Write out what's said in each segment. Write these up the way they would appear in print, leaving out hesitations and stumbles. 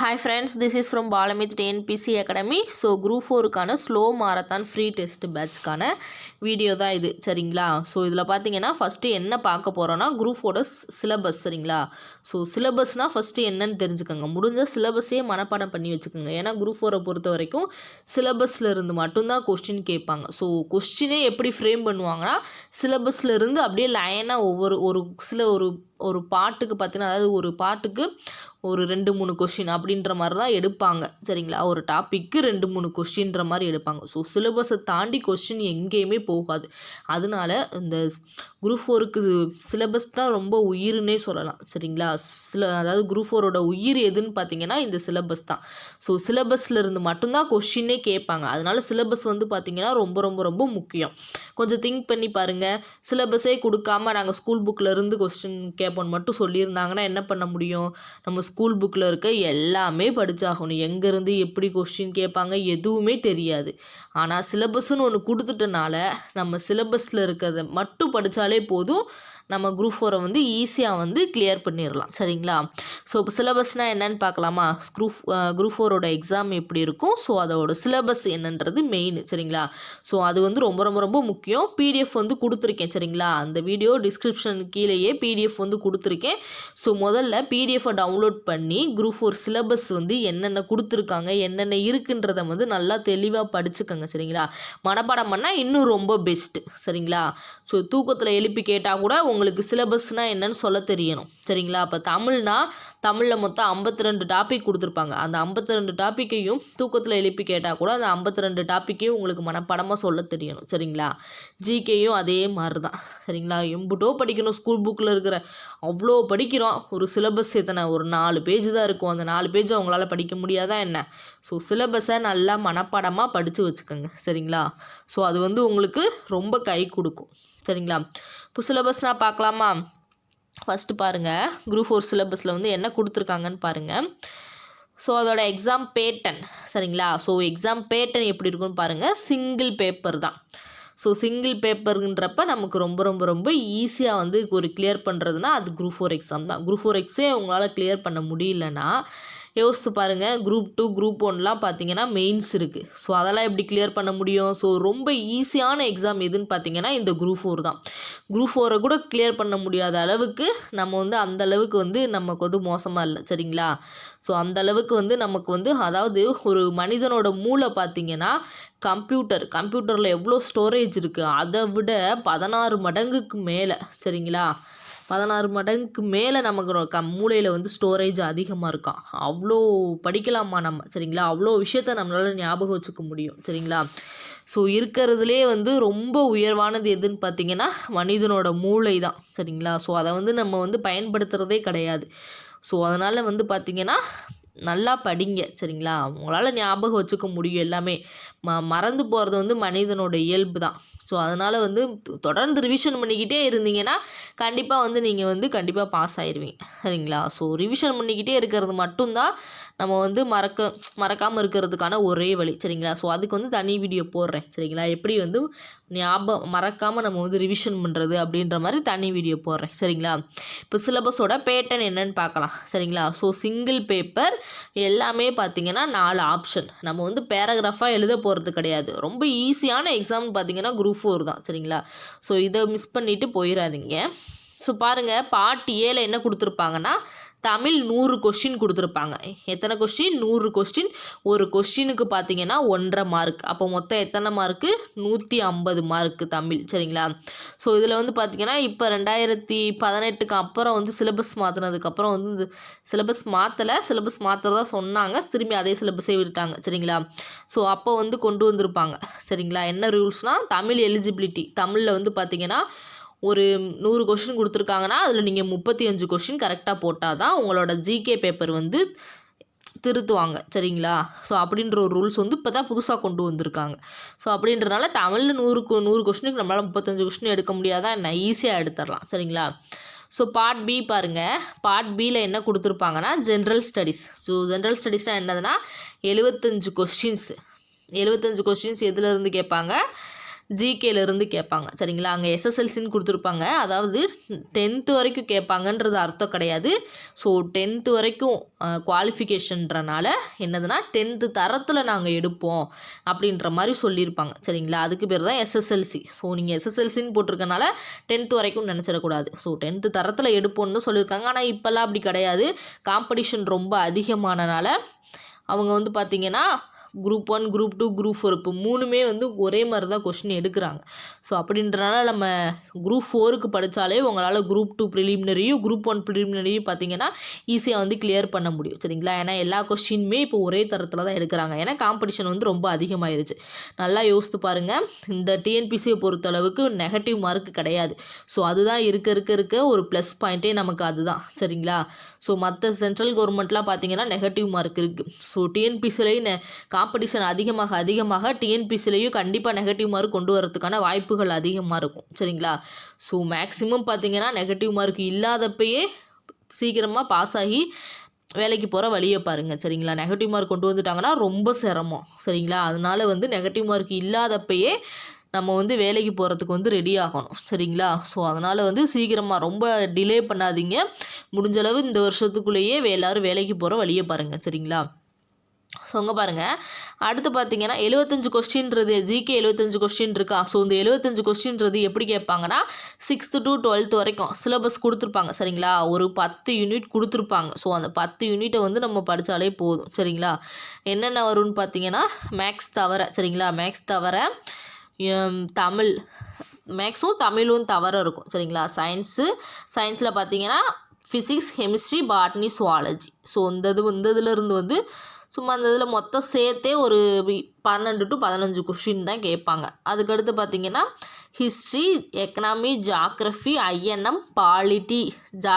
Hi friends, this is from Balamith TNPC Academy. So Group 4க்கான slow marathon free test பேட்ச்க்கான video தான் இது சரிங்களா. ஸோ இதில் பார்த்தீங்கன்னா ஃபஸ்ட்டு என்ன பார்க்க போகிறோன்னா குரூப்போட சிலபஸ் சரிங்களா. ஸோ சிலபஸ்னால் ஃபஸ்ட்டு என்னன்னு தெரிஞ்சுக்கோங்க. முடிஞ்ச சிலபஸே மனப்பாடம் பண்ணி வச்சுக்கோங்க. ஏன்னா குரூப் 4 பொறுத்த வரைக்கும் சிலபஸில் இருந்து மட்டும்தான் கொஸ்டின் கேட்பாங்க. ஸோ கொஸ்டினே எப்படி ஃப்ரேம் பண்ணுவாங்கன்னா சிலபஸில் இருந்து அப்படியே லைனாக ஒரு பாட்டுக்கு பார்த்தீங்கன்னா, அதாவது ஒரு பாட்டுக்கு ஒரு 2-3 கொஷின் அப்படின்ற மாதிரி தான் எடுப்பாங்க சரிங்களா. ஒரு டாப்பிக்கு 2-3 கொஷின்ற மாதிரி எடுப்பாங்க. ஸோ சிலபஸை தாண்டி கொஸ்டின் எங்கேயுமே போகாது. அதனால இந்த குரூப் 4க்கு சிலபஸ் தான் ரொம்ப உயிர்னே சொல்லலாம் சரிங்களா. அதாவது குரூப் 4ஓட உயிர் எதுன்னு பார்த்தீங்கன்னா இந்த சிலபஸ் தான். ஸோ சிலபஸில் இருந்து மட்டும்தான் கொஷினே கேட்பாங்க. அதனால சிலபஸ் வந்து பார்த்தீங்கன்னா ரொம்ப ரொம்ப ரொம்ப முக்கியம். கொஞ்சம் திங்க் பண்ணி பாருங்கள். சிலபஸே கொடுக்காம நாங்கள் ஸ்கூல் புக்கில் இருந்து கொஸ்டின் கேட்போன்னு மட்டும் சொல்லியிருந்தாங்கன்னா என்ன பண்ண முடியும்? நம்ம ஸ்கூல் புக்கில் இருக்க எல்லாமே படித்தாகணும். எங்கேருந்து எப்படி கொஸ்டின் கேட்பாங்க எதுவுமே தெரியாது. ஆனால் சிலபஸ்ன்னு ஒன்று கொடுத்துட்டனால நம்ம சிலபஸில் இருக்கிறத மட்டும் படித்தாலே போதும். நம்ம குரூப் 4 வந்து ஈஸியாக வந்து கிளியர் பண்ணிடலாம் சரிங்களா. ஸோ இப்போ சிலபஸ்னால் என்னென்னு பார்க்கலாமா. குரூப் 4ஓட எக்ஸாம் எப்படி இருக்கும், ஸோ அதோட சிலபஸ் என்னன்றது மெயின் சரிங்களா. ஸோ அது வந்து ரொம்ப ரொம்ப ரொம்ப முக்கியம். பிடிஎஃப் வந்து கொடுத்துருக்கேன் சரிங்களா. அந்த வீடியோ டிஸ்கிரிப்ஷன் கீழேயே பிடிஎஃப் வந்து கொடுத்துருக்கேன். ஸோ முதல்ல பிடிஎஃபை டவுன்லோட் பண்ணி குரூப் 4 சிலபஸ் வந்து என்னென்ன கொடுத்துருக்காங்க என்னென்ன இருக்குன்றதை வந்து நல்லா தெளிவாக படிச்சுக்கோங்க சரிங்களா. மனப்பாடம் பண்ணால் இன்னும் ரொம்ப பெஸ்ட்டு சரிங்களா. ஸோ தூக்கத்தில் எழுப்பி கேட்டால் கூட உங்களுக்கு சிலபஸ்னால் என்னன்னு சொல்ல தெரியணும் சரிங்களா. அப்போ தமிழில் மொத்தம் 52 டாபிக் கொடுத்துருப்பாங்க. அந்த 52 டாப்பிக்கையும் தூக்கத்தில் எழுப்பி கேட்டால் கூட அந்த 52 டாப்பிக்கையும் உங்களுக்கு மனப்பாடமாக சொல்ல தெரியணும் சரிங்களா. ஜிகேயும் அதே மாதிரி தான் சரிங்களா. எம்புட்டோ படிக்கணும். ஸ்கூல் புக்கில் இருக்கிற அவ்வளோ படிக்கிறோம். ஒரு சிலபஸ் எத்தனை, ஒரு 4 பேஜ் தான் இருக்கும். அந்த 4 பேஜ் அவங்களால படிக்க முடியாதா என்ன? ஸோ சிலபஸை நல்லா மனப்பாடமாக படித்து வச்சுக்கோங்க சரிங்களா. ஸோ அது வந்து உங்களுக்கு ரொம்ப கை கொடுக்கும் சரிங்களா. இப்போ சிலபஸ்னால் பார்க்கலாமா. ஃபஸ்ட்டு பாருங்கள் குரூப் 4 சிலபஸில் வந்து என்ன கொடுத்துருக்காங்கன்னு பாருங்கள். ஸோ அதோட எக்ஸாம் பேட்டர்ன் சரிங்களா. ஸோ எக்ஸாம் பேட்டர்ன் எப்படி இருக்குன்னு பாருங்கள். சிங்கிள் பேப்பர் தான். ஸோ சிங்கிள் பேப்பருன்றப்ப நமக்கு ரொம்ப ரொம்ப ரொம்ப ஈஸியாக வந்து ஒரு கிளியர் பண்ணுறதுனா அது குரூப் 4 எக்ஸாம் தான். குரூப் 4 எக்ஸே உங்களால் கிளியர் பண்ண முடியலன்னா யோசித்து பாருங்கள். குரூப் 2 குரூப் 1லாம் பார்த்தீங்கன்னா மெயின்ஸ் இருக்குது. ஸோ அதெல்லாம் எப்படி கிளியர் பண்ண முடியும்? ஸோ ரொம்ப ஈஸியான எக்ஸாம் எதுன்னு பார்த்தீங்கன்னா இந்த குரூப் 4 தான். குரூப் 4 கூட கிளியர் பண்ண முடியாத அளவுக்கு நம்ம வந்து அந்த அளவுக்கு வந்து நமக்கு வந்து மோசமாக இல்லை சரிங்களா. ஸோ அந்த அளவுக்கு வந்து நமக்கு வந்து அதாவது ஒரு மனிதனோட மூளை பார்த்தீங்கன்னா கம்ப்யூட்டரில் எவ்வளோ ஸ்டோரேஜ் இருக்குது அதை விட 16 மடங்குக்கு மேலே சரிங்களா. 16 மடங்குக்கு மேலே நமக்கு மூளையில் வந்து ஸ்டோரேஜ் அதிகமாக இருக்கான். அவ்வளோ படிக்கலாமா நம்ம சரிங்களா. அவ்வளோ விஷயத்த நம்மளால் ஞாபகம் வச்சுக்க முடியும் சரிங்களா. ஸோ இருக்கிறதுலே வந்து ரொம்ப உயர்வானது எதுன்னு பார்த்தீங்கன்னா மனிதனோட மூளை தான் சரிங்களா. ஸோ அதை வந்து நம்ம வந்து பயன்படுத்துகிறதே கிடையாது. ஸோ அதனால் வந்து பார்த்திங்கன்னா நல்லா படிங்க சரிங்களா. உங்களால் ஞாபகம் வச்சுக்க முடியும் எல்லாமே. மறந்து போகிறது வந்து மனிதனோட இயல்பு தான். ஸோ அதனால் வந்து தொடர்ந்து ரிவிஷன் பண்ணிக்கிட்டே இருந்தீங்கன்னா கண்டிப்பாக வந்து நீங்கள் வந்து கண்டிப்பாக பாஸ் ஆயிடுவீங்க சரிங்களா. ஸோ ரிவிஷன் பண்ணிக்கிட்டே இருக்கிறது மட்டும்தான் நம்ம வந்து மறக்காமல் இருக்கிறதுக்கான ஒரே வழி சரிங்களா. ஸோ அதுக்கு வந்து தனி வீடியோ போடுறேன் சரிங்களா. எப்படி வந்து மறக்காமல் நம்ம வந்து ரிவிஷன் பண்ணுறது அப்படின்ற மாதிரி தனி வீடியோ போடுறேன் சரிங்களா. இப்போ சிலபஸோட பேட்டர்ன் என்னன்னு பார்க்கலாம் சரிங்களா. ஸோ சிங்கிள் பேப்பர் எல்லாமே பார்த்திங்கன்னா 4 ஆப்ஷன். நம்ம வந்து பேராகிராஃபாக எழுத போகிறது கிடையாது. ரொம்ப ஈஸியான எக்ஸாம் பார்த்திங்கன்னா குரூப் 4 தான் சரிங்களா. ஸோ இதை மிஸ் பண்ணிவிட்டு போயிடாதீங்க. ஸோ பாருங்கள் பார்ட் ஏல என்ன கொடுத்துருப்பாங்கன்னா தமிழ் 100 கொஸ்டின் கொடுத்துருப்பாங்க. எத்தனை கொஸ்டின்? 100 கொஸ்டின். ஒரு கொஸ்டினுக்கு பார்த்தீங்கன்னா 1.5 மார்க். அப்போ மொத்தம் எத்தனை மார்க்கு? 150 மார்க்கு தமிழ் சரிங்களா. ஸோ இதில் வந்து பார்த்திங்கன்னா இப்போ 2018க்கு அப்புறம் வந்து சிலபஸ் மாற்றினதுக்கப்புறம் வந்து இந்த சிலபஸ் மாற்றுறதா சொன்னாங்க. திரும்பி அதே சிலபஸே விட்டுட்டாங்க சரிங்களா. ஸோ அப்போ வந்து கொண்டு வந்திருப்பாங்க சரிங்களா. என்ன ரூல்ஸ்னால் தமிழ் எலிஜிபிலிட்டி தமிழில் வந்து பார்த்திங்கன்னா ஒரு 100 கொஷின் கொடுத்துருக்காங்கன்னா அதில் நீங்கள் 35 கொஷின் கரெக்டாக போட்டால் தான் உங்களோட ஜிகே பேப்பர் வந்து திருத்துவாங்க சரிங்களா. ஸோ அப்படின்ற ஒரு ரூல்ஸ் வந்து இப்போ தான் புதுசாக கொண்டு வந்திருக்காங்க. ஸோ அப்படின்றனால தமிழில் 100 கொஷினுக்கு நம்மளால் 35 கொஷின் எடுக்க முடியாதா என்ன? ஈஸியாக எடுத்துடலாம் சரிங்களா. ஸோ பார்ட் பி பாருங்கள். பார்ட் பியில் என்ன கொடுத்துருப்பாங்கன்னா ஜென்ரல் ஸ்டடீஸ். ஸோ ஜென்ரல் ஸ்டடீஸ்னால் என்னதுன்னா 75 கொஷின்ஸ். 75 கொஷின்ஸ் எதுலேருந்து கேட்பாங்க? ஜிகேலேருந்து கேட்பாங்க சரிங்களா. அங்கே எஸ்எஸ்எல்சின்னு கொடுத்துருப்பாங்க, அதாவது 10th வரைக்கும் கேட்பாங்கன்றது அர்த்தம் கிடையாது. ஸோ 10th வரைக்கும் குவாலிஃபிகேஷன்றனால என்னதுன்னா 10th தரத்தில் நாங்கள் எடுப்போம் அப்படின்ற மாதிரி சொல்லியிருப்பாங்க சரிங்களா. அதுக்கு பேர் தான் எஸ்எஸ்எல்சி. ஸோ நீங்கள் எஸ்எஸ்எல்சின்னு போட்டிருக்கனால 10th வரைக்கும் நினச்சிடக்கூடாது. ஸோ 10th தரத்தில் எடுப்போம்னு தான் சொல்லியிருக்காங்க. ஆனால் இப்போல்லாம் அப்படி கிடையாது. காம்படிஷன் ரொம்ப அதிகமானனால அவங்க வந்து பார்த்திங்கன்னா குரூப் 1 குரூப் 2 குரூப் 4 இப்போ 3மே வந்து ஒரே மாதிரி தான் கொஸ்டின் எடுக்கிறாங்க. ஸோ அப்படின்றனால நம்ம குரூப் 4க்கு படித்தாலே உங்களால் குரூப் 2 ப்ரிலிமினரியும் குரூப் 1 ப்ரிலிமினரியும் பார்த்திங்கன்னா ஈஸியாக வந்து கிளியர் பண்ண முடியும் சரிங்களா. ஏன்னா எல்லா கொஸ்டினுமே இப்போ ஒரே தரத்தில் தான் எடுக்கிறாங்க. ஏன்னா காம்படிஷன் வந்து ரொம்ப அதிகமாகிருச்சு. நல்லா யோசித்து பாருங்கள், இந்த டிஎன்பிசியை பொறுத்தளவுக்கு நெகட்டிவ் மார்க் கிடையாது. ஸோ அதுதான் இருக்க ஒரு ப்ளஸ் பாயிண்ட்டே நமக்கு அதுதான் சரிங்களா. ஸோ மற்ற சென்ட்ரல் கவர்மெண்ட்லாம் பார்த்திங்கன்னா நெகட்டிவ் மார்க் இருக்குது. ஸோ டிஎன்பிசிலையும் காம்படிஷன் அதிகமாக டிஎன்பிசிலையும் கண்டிப்பாக நெகட்டிவ் மார்க் கொண்டு வரதுக்கான வாய்ப்புகள் அதிகமாக இருக்கும் சரிங்களா. ஸோ மேக்ஸிமம் பார்த்திங்கன்னா நெகட்டிவ் மார்க் இல்லாதப்பயே சீக்கிரமாக பாஸ் ஆகி வேலைக்கு போகிற வழியை பாருங்கள் சரிங்களா. நெகட்டிவ் மார்க் கொண்டு வந்துட்டாங்கன்னா ரொம்ப சிரமம் சரிங்களா. அதனால வந்து நெகட்டிவ் மார்க் இல்லாதப்பயே நம்ம வந்து வேலைக்கு போகிறதுக்கு வந்து ரெடி ஆகணும் சரிங்களா. ஸோ அதனால் வந்து சீக்கிரமாக ரொம்ப டிலே பண்ணாதீங்க. முடிஞ்சளவு இந்த வருஷத்துக்குள்ளேயே எல்லோரும் வேலைக்கு போகிற வழியை பாருங்கள் சரிங்களா. ஸோ அங்கே பாருங்கள், அடுத்து பார்த்தீங்கன்னா 75 கொஸ்டின்றது ஜிகே 75 கொஸ்டின் இருக்கா. ஸோ இந்த 75 கொஸ்டின்றது எப்படி கேட்பாங்கன்னா 6th to 12th வரைக்கும் சிலபஸ் கொடுத்துருப்பாங்க சரிங்களா. ஒரு 10 யூனிட் கொடுத்துருப்பாங்க. ஸோ அந்த 10 யூனிட்டை வந்து நம்ம படித்தாலே போதும் சரிங்களா. என்னென்ன வரும்னு பார்த்தீங்கன்னா மேக்ஸ் தவிர சரிங்களா. மேக்ஸ் தவிர தமிழ், மேக்ஸும் தமிழும் தவிர இருக்கும் சரிங்களா. சயின்ஸில் பார்த்தீங்கன்னா physics, chemistry, botany, zoology. So இந்த இதிலேருந்து வந்து சும்மா அந்த இதில் மொத்தம் சேர்த்தே ஒரு 12 to 15 கொஷின் தான் கேட்பாங்க. அதுக்கடுத்து பார்த்திங்கன்னா history, economy, geography, INM, polity, இந்த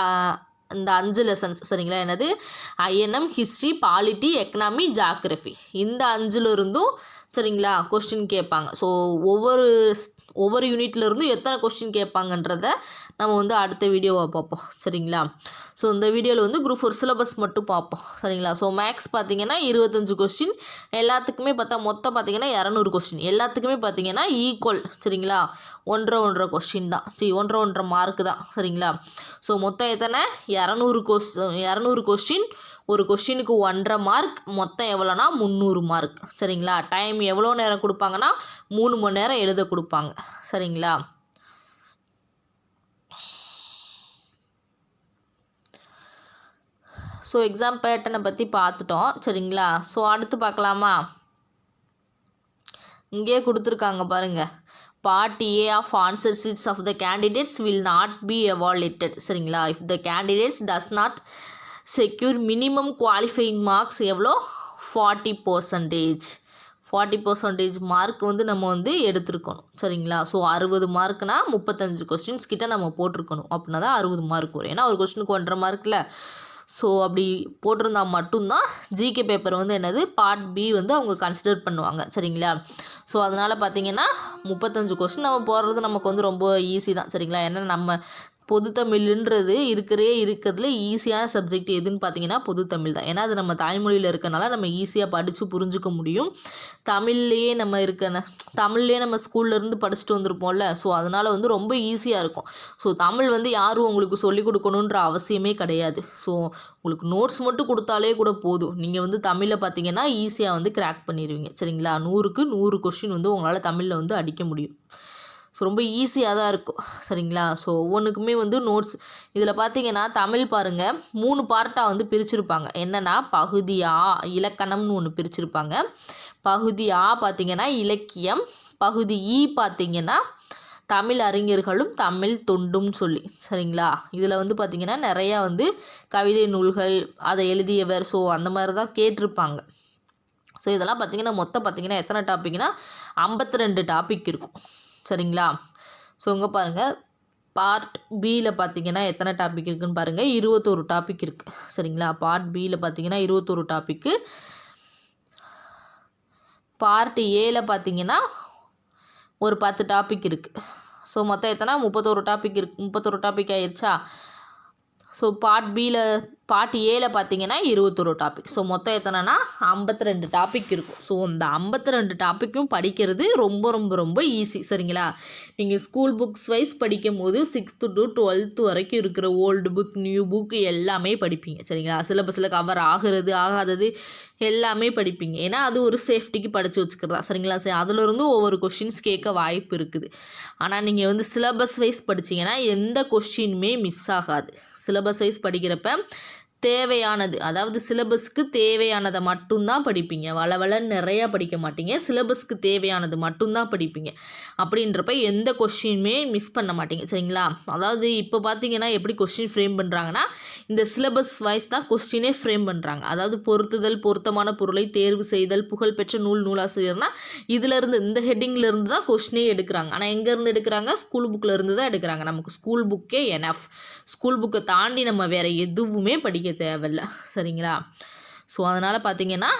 5 லெசன்ஸ் சரிங்களா. என்னது INM, history, polity, economy, geography, இந்த 5ல் இருந்தும் சரிங்களா கொஸ்டின் கேட்பாங்க. ஸோ ஒவ்வொரு யூனிட்லேருந்தும் எத்தனை கொஸ்டின் கேட்பாங்கன்றத நம்ம வந்து அடுத்த வீடியோவை பார்ப்போம் சரிங்களா. ஸோ இந்த வீடியோவில் வந்து குரூப் 4 சிலபஸ் மட்டும் பார்ப்போம் சரிங்களா. ஸோ மேக்ஸ் பார்த்திங்கன்னா 25 கொஸ்டின் எல்லாத்துக்குமே மொத்தம் பார்த்திங்கன்னா 200 கொஸ்டின் எல்லாத்துக்குமே பார்த்திங்கன்னா ஈக்குவல் சரிங்களா. 1.5 கொஸ்டின் தான் 1.5 மார்க்கு தான் சரிங்களா. ஸோ மொத்தம் எத்தனை 200 கொஸ்டின். ஒரு கொஸ்டினுக்கு 1.5 மார்க், மொத்தம் எவ்வளோனா 300 மார்க் சரிங்களா. டைம் எவ்வளோ நேரம் கொடுப்பாங்கன்னா 3 மணி நேரம் எழுத கொடுப்பாங்க சரிங்களா. ஸோ எக்ஸாம் பேட்டர்னை பற்றி பார்த்துட்டோம் சரிங்களா. ஸோ அடுத்து பார்க்கலாமா. இங்கே கொடுத்துருக்காங்க பாருங்கள். Part A of answer sheets of the candidates will not be evaluated சரிங்களா. if the candidates does not secure minimum qualifying marks எவ்வளோ 40% மார்க் வந்து நம்ம வந்து எடுத்துருக்கணும் சரிங்களா. ஸோ 60 மார்க்னா 35 கொஸ்டின்ஸ் கிட்ட நம்ம போட்டிருக்கணும். அப்படின்னா தான் 60 மார்க் வரும். ஏன்னா ஒரு கொஸ்டினுக்கு 1.5 மார்க்கில். ஸோ அப்படி போட்டிருந்தா மட்டும்தான் ஜிகே பேப்பர் வந்து என்னது பார்ட் பி வந்து அவங்க கன்சிடர் பண்ணுவாங்க சரிங்களா. ஸோ அதனால் பார்த்திங்கன்னா 35 கொஸ்டின் நம்ம போடுறது நமக்கு வந்து ரொம்ப ஈஸி தான் சரிங்களா. ஏன்னா நம்ம பொதுத்தமிழ்ன்றது இருக்கிறதுல ஈஸியான சப்ஜெக்ட் எதுன்னு பார்த்தீங்கன்னா பொதுத்தமிழ் தான். ஏன்னா அது நம்ம தாய்மொழியில் இருக்கனால நம்ம ஈஸியாக படித்து புரிஞ்சுக்க முடியும். தமிழ்லேயே நம்ம ஸ்கூல்லேருந்து படிச்சுட்டு வந்திருப்போம்ல. ஸோ அதனால் வந்து ரொம்ப ஈஸியாக இருக்கும். ஸோ தமிழ் வந்து யாரும் உங்களுக்கு சொல்லிக் கொடுக்கணுன்ற அவசியமே கிடையாது. ஸோ உங்களுக்கு நோட்ஸ் மட்டும் கொடுத்தாலே கூட போதும். நீங்கள் வந்து தமிழில் பார்த்தீங்கன்னா ஈஸியாக வந்து கிராக் பண்ணிடுவீங்க சரிங்களா. 100க்கு 100 கொஸ்டின் வந்து உங்களால் தமிழில் வந்து அடிக்க முடியும். ஸோ ரொம்ப ஈஸியாக தான் இருக்கும் சரிங்களா. ஸோ ஒவ்வொன்றுக்குமே வந்து நோட்ஸ் இதில் பார்த்தீங்கன்னா தமிழ் பாருங்கள் 3 பார்ட்டாக வந்து பிரிச்சுருப்பாங்க. என்னென்னா பகுதி ஆ இலக்கணம்னு ஒன்று பிரிச்சுருப்பாங்க. பகுதி ஆ பார்த்திங்கன்னா இலக்கியம், பகுதி ஈ பார்த்திங்கன்னா தமிழ் அறிஞர்களும் தமிழ் தொண்டும் சொல்லி சரிங்களா. இதில் வந்து பார்த்திங்கன்னா நிறையா வந்து கவிதை நூல்கள், அதை எழுதியவர், ஸோ அந்த மாதிரி தான் கேட்டிருப்பாங்க. ஸோ இதெல்லாம் பார்த்திங்கன்னா மொத்தம் பார்த்திங்கன்னா எத்தனை டாப்பிக்னா 52 டாபிக் இருக்கும் சரிங்களா. ஸோ இங்கே பாருங்கள் பார்ட் பியில் பார்த்திங்கன்னா எத்தனை டாபிக் இருக்குதுன்னு பாருங்கள். 21 டாபிக் இருக்குது சரிங்களா. பார்ட் பியில் பார்த்திங்கன்னா 21 டாப்பிக்கு. பார்ட் ஏல பார்த்திங்கன்னா ஒரு 10 டாபிக் இருக்குது. ஸோ மொத்தம் எத்தனை 31 டாபிக் இருக்குது. 31 டாபிக் ஆயிடுச்சா. ஸோ பார்ட் ஏல பார்த்தீங்கன்னா 21 டாபிக். ஸோ மொத்தம் எத்தனைனா 52 டாபிக் இருக்கும். ஸோ அந்த 52 டாப்பிக்கும் படிக்கிறது ரொம்ப ரொம்ப ரொம்ப ஈஸி. சரிங்களா? நீங்கள் ஸ்கூல் புக்ஸ் வைஸ் படிக்கும் போது 6th to 12th வரைக்கும் இருக்கிற ஓல்டு புக் நியூ புக் எல்லாமே படிப்பீங்க. சரிங்களா? சிலபஸில் கவர் ஆகாதது எல்லாமே படிப்பீங்க. ஏன்னா அது ஒரு சேஃப்டிக்கு படித்து வச்சுக்கிறதா. சரிங்களா? சரி, அதிலிருந்து ஒவ்வொரு கொஷின்ஸ் கேட்க வாய்ப்பு இருக்குது. ஆனால் நீங்கள் வந்து சிலபஸ் வைஸ் படிச்சிங்கன்னா எந்த கொஷினுமே மிஸ் ஆகாது. சிலபஸ் வைஸ் படிக்கிறப்ப தேவையானது, அதாவது சிலபஸ்க்கு தேவையானதை மட்டும்தான் படிப்பீங்க. வளவளன்னு நிறையா படிக்க மாட்டீங்க. சிலபஸ்க்கு தேவையானது மட்டும்தான் படிப்பீங்க. அப்படின்றப்ப எந்த கொஷினுமே மிஸ் பண்ண மாட்டீங்க. சரிங்களா? அதாவது இப்போ பார்த்தீங்கன்னா எப்படி கொஷின் ஃப்ரேம் பண்ணுறாங்கன்னா, இந்த சிலபஸ் வைஸ் தான் கொஸ்டினே ஃப்ரேம் பண்ணுறாங்க. அதாவது பொருத்துதல், பொருத்தமான பொருளை தேர்வு செய்தல், புகழ்பெற்ற நூலாசிரியர்னா இதிலேருந்து இந்த ஹெட்டிங்லேருந்து தான் கொஸ்டினே எடுக்கிறாங்க. ஆனால் எங்கேருந்து எடுக்கிறாங்க? ஸ்கூல் புக்கில் இருந்து தான் எடுக்கிறாங்க. நமக்கு ஸ்கூல் புக்கே எனஃப். ஸ்கூல் புக்கை தாண்டி நம்ம வேறு எதுவுமே படிக்க தேவையில்லை. சரிங்களா? ஸோ அதனால் பார்த்தீங்கன்னா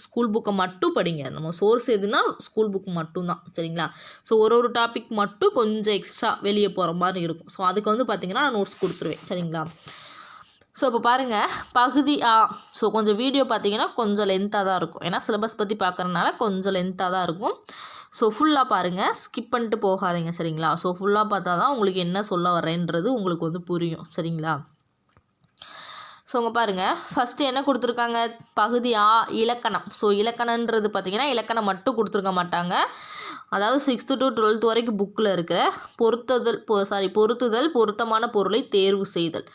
ஸ்கூல் புக்கை மட்டும் படிங்க. நம்ம சோர்ஸ் எதுனா ஸ்கூல் புக் மட்டும்தான். சரிங்களா? ஸோ ஒரு டாபிக் மட்டும் கொஞ்சம் எக்ஸ்ட்ரா வெளியே போகிற மாதிரி இருக்கும். ஸோ அதுக்கு வந்து பார்த்திங்கன்னா நான் நோட்ஸ் கொடுத்துருவேன். சரிங்களா? ஸோ இப்போ பாருங்கள் பகுதி ஸோ கொஞ்சம் வீடியோ பார்த்தீங்கன்னா கொஞ்சம் லென்த்தாக தான் இருக்கும். ஏன்னா சிலபஸ் பற்றி பார்க்குறதுனால கொஞ்சம் லென்த்தாக தான் இருக்கும். ஸோ ஃபுல்லாக பாருங்கள், ஸ்கிப் பண்ணிட்டு போகாதீங்க. சரிங்களா? ஸோ ஃபுல்லாக பார்த்தா தான் உங்களுக்கு என்ன சொல்ல வரேன்றது உங்களுக்கு வந்து புரியும். சரிங்களா? ஸோ இங்கே பாருங்கள், ஃபஸ்ட்டு என்ன கொடுத்துருக்காங்க? பகுதி இலக்கணம். ஸோ இலக்கணன்றது பார்த்திங்கன்னா இலக்கணம் மட்டும் கொடுத்துருக்க மாட்டாங்க. அதாவது 6th to 12th வரைக்கும் புக்கில் இருக்கிற பொருத்துதல், பொருத்தமான பொருளை தேர்வு செய்தல்,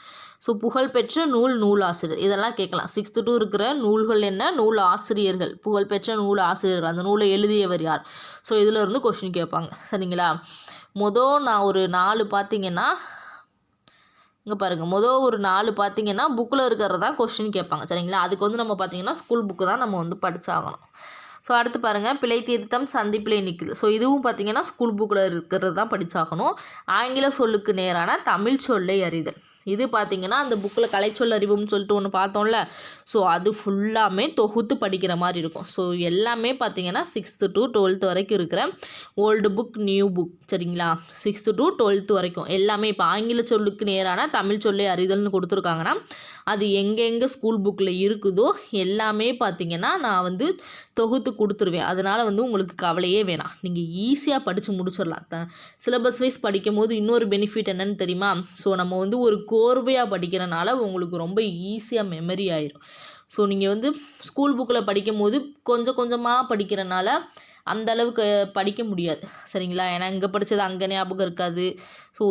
ஸோ புகழ்பெற்ற நூலாசிரியர் இதெல்லாம் கேட்கலாம். 6th to இருக்கிற நூல்கள் என்ன, நூல் ஆசிரியர்கள், புகழ்பெற்ற நூல் ஆசிரியர்கள், அந்த நூலை எழுதியவர் யார். ஸோ இதில் இருந்து கொஸ்டின் கேட்பாங்க. சரிங்களா? நான் ஒரு 4 பார்த்தீங்கன்னா இங்கே பாருங்கள், ஒரு 4 பார்த்தீங்கன்னா புக்கில் இருக்கிறது தான் கொஸ்டின் கேட்பாங்க. சரிங்களா? அதுக்கு வந்து நம்ம பார்த்தீங்கன்னா ஸ்கூல் புக்கு தான் நம்ம வந்து படித்தாகணும். ஸோ அடுத்து பாருங்கள், பிழை திருத்தம், சந்திப்பிழை நிற்குது. ஸோ இதுவும் பார்த்தீங்கன்னா ஸ்கூல் புக்கில் இருக்கிறது தான் படித்தாகணும். ஆங்கில சொல்லுக்கு நேரான தமிழ் சொல்லை அறிதல். இது பார்த்திங்கன்னா அந்த புக்கில் கலைச்சொல் அறிவுன்னு சொல்லிட்டு ஒன்று பார்த்தோம்ல. ஸோ அது ஃபுல்லாமே தொகுத்து படிக்கிற மாதிரி இருக்கும். ஸோ எல்லாமே பார்த்திங்கன்னா 6th to 12th வரைக்கும் இருக்கிற ஓல்டு புக் நியூ புக். சரிங்களா? 6th to 12th வரைக்கும் எல்லாமே இப்போ ஆங்கில சொல்லுக்கு நேரான தமிழ் சொல்லை அறிதல்னு கொடுத்துருக்காங்கன்னா அது எங்கெங்கே ஸ்கூல் புக்கில் இருக்குதோ எல்லாமே பார்த்திங்கன்னா நான் வந்து தொகுத்து கொடுத்துருவேன். அதனால் வந்து உங்களுக்கு கவலையே வேணாம். நீங்கள் ஈஸியாக படித்து முடிச்சிடலாம். சிலபஸ் வைஸ் படிக்கும் போது இன்னொரு பெனிஃபிட் என்னன்னு தெரியுமா? ஸோ நம்ம வந்து ஒரு கோர்வையாக படிக்கிறனால உங்களுக்கு ரொம்ப ஈஸியாக மெமரி ஆயிரும். ஸோ நீங்கள் வந்து ஸ்கூல் புக்கில் படிக்கும் போது கொஞ்சம் கொஞ்சமாக படிக்கிறனால அந்த அளவுக்கு படிக்க முடியாது. சரிங்களா? ஏன்னா இங்கே படித்தது அங்கே ஞாபகம் இருக்காது. ஸோ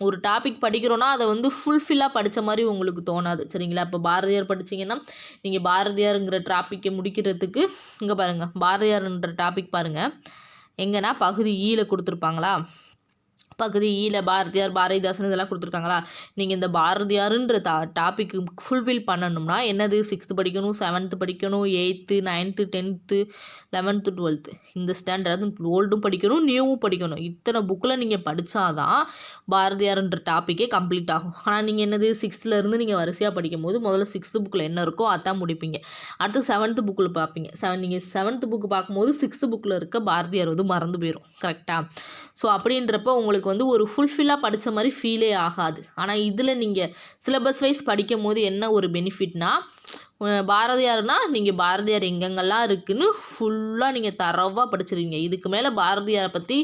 ஒரு டாபிக் படிக்கிறோன்னா அதை வந்து ஃபுல்ஃபில்லாக படித்த மாதிரி உங்களுக்கு தோணாது. சரிங்களா? இப்போ பாரதியார் படிச்சிங்கன்னா நீங்கள் பாரதியாருங்கிற டாப்பிக்கை முடிக்கிறதுக்கு இங்கே பாருங்கள், பாரதியார்ன்ற டாபிக் பாருங்கள் எங்கன்னா பகுதி ஈல கொடுத்துருப்பாங்களா. பகுதி ஈல பாரதியார், பாரதிதாசன் இதெல்லாம் கொடுத்துருக்காங்களா. நீங்கள் இந்த பாரதியாருன்ற டாபிக் ஃபுல்ஃபில் பண்ணணும்னா என்னது? 6th படிக்கணும், 7th படிக்கணும், 8th 9th 10th 11th 12th இந்த ஸ்டாண்டர்ட் ஓல்டும் படிக்கணும், நியூவும் படிக்கணும். இத்தனை புக்கில் நீங்கள் படித்தாதான் பாரதியாருன்ற டாப்பிக்கே கம்ப்ளீட் ஆகும். ஆனால் நீங்கள் என்னது 6th நீங்கள் வரிசையாக படிக்கும் போது முதல்ல 6th புக்கில் என்ன இருக்கோ அதான் முடிப்பீங்க. அடுத்து 7th புக்கில் பார்ப்பீங்க. நீங்கள் 7th புக்கு பார்க்கும்போது 6th புக்கில் இருக்க பாரதியார் வந்து மறந்து போயிடும். கரெக்டாக? ஸோ அப்படின்றப்ப உங்களுக்கு வந்து ஒரு ஃபுல்ஃபில்லாக படித்த மாதிரி ஃபீலே ஆகாது. ஆனால் இதில் நீங்கள் சிலபஸ் வைஸ் படிக்கும் போது என்ன ஒரு பெனிஃபிட்னா, பாரதியார்னா நீங்கள் பாரதியார் எங்கெங்கெல்லாம் இருக்குதுன்னு ஃபுல்லாக நீங்கள் தரவாக படிச்சிருவீங்க. இதுக்கு மேலே பாரதியாரை பற்றி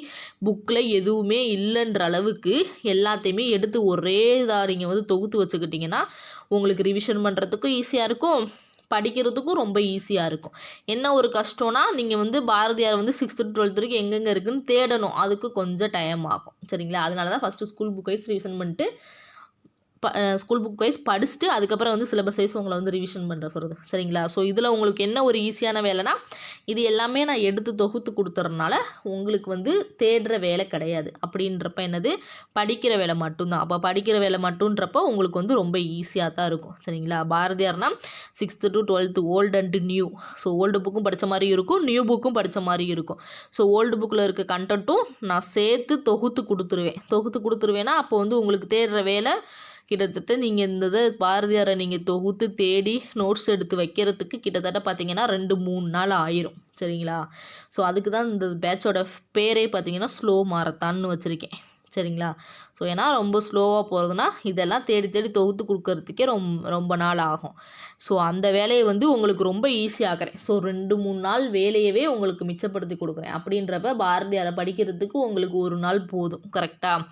புக்கில் எதுவுமே இல்லைன்ற அளவுக்கு எல்லாத்தையுமே எடுத்து ஒரே இதாக நீங்கள் வந்து தொகுத்து வச்சுக்கிட்டிங்கன்னா உங்களுக்கு ரிவிஷன் பண்ணுறதுக்கும் ஈஸியாக இருக்கும், படிக்கிறதுக்கும் ரொம்ப ஈஸியாக இருக்கும். என்ன ஒரு கஷ்டம்னா நீங்கள் வந்து பாரதியார் வந்து 6th to 12th வரைக்கும் எங்கெங்கே இருக்குதுன்னு தேடணும். அதுக்கு கொஞ்சம் டைம் ஆகும். சரிங்களா? அதனால தான் first school book wise revision பண்ணிட்டு ஸ்கூல் புக் வைஸ் படிச்சுட்டு அதுக்கப்புறம் வந்து சிலபஸ் வைஸ் உங்களை வந்து ரிவிஷன் பண்ணுற சொல்கிறது. சரிங்களா? ஸோ இதில் உங்களுக்கு என்ன ஒரு ஈஸியான வேலைனா இது எல்லாமே நான் எடுத்து தொகுத்து கொடுத்துறதுனால உங்களுக்கு வந்து தேடுற வேலை கிடையாது. அப்படின்றப்ப என்னது படிக்கிற வேலை மட்டும்தான். அப்போ படிக்கிற வேலை மட்டுன்றப்போ உங்களுக்கு வந்து ரொம்ப ஈஸியாக தான் இருக்கும். சரிங்களா? பாரதியார்னா 6th to 12th old and new. So old புக்கும் படித்த மாதிரி இருக்கும், நியூ புக்கும் படித்த மாதிரி இருக்கும். ஸோ ஓல்டு புக்கில் இருக்க கண்டென்ட்டும் நான் சேர்த்து தொகுத்து கொடுத்துருவேன்னா அப்போ வந்து உங்களுக்கு தேடுற வேலை கிட்டத்தட்ட நீங்கள் இந்த பாரதியாரை நீங்கள் தொகுத்து தேடி நோட்ஸ் எடுத்து வைக்கிறதுக்கு கிட்டத்தட்ட பார்த்தீங்கன்னா 2-3 நாள் ஆயிரும். சரிங்களா? ஸோ அதுக்கு தான் இந்த பேட்சோட பேரே பார்த்தீங்கன்னா ஸ்லோ மாரத்தான்னு வச்சுருக்கேன். சரிங்களா. ஸோ ஏன்னா ரொம்ப ஸ்லோவாக போகிறதுனா இதெல்லாம் தேடி தேடி தொகுத்து கொடுக்கறதுக்கே ரொம்ப நாள் ஆகும். ஸோ அந்த வேலையை வந்து உங்களுக்கு ரொம்ப ஈஸியாகிறேன். ஸோ 2-3 நாள் வேலையவே உங்களுக்கு மிச்சப்படுத்தி கொடுக்குறேன். அப்படின்றப்ப பாரதியாரை படிக்கிறதுக்கு உங்களுக்கு ஒரு நாள் போதும். கரெக்டாக.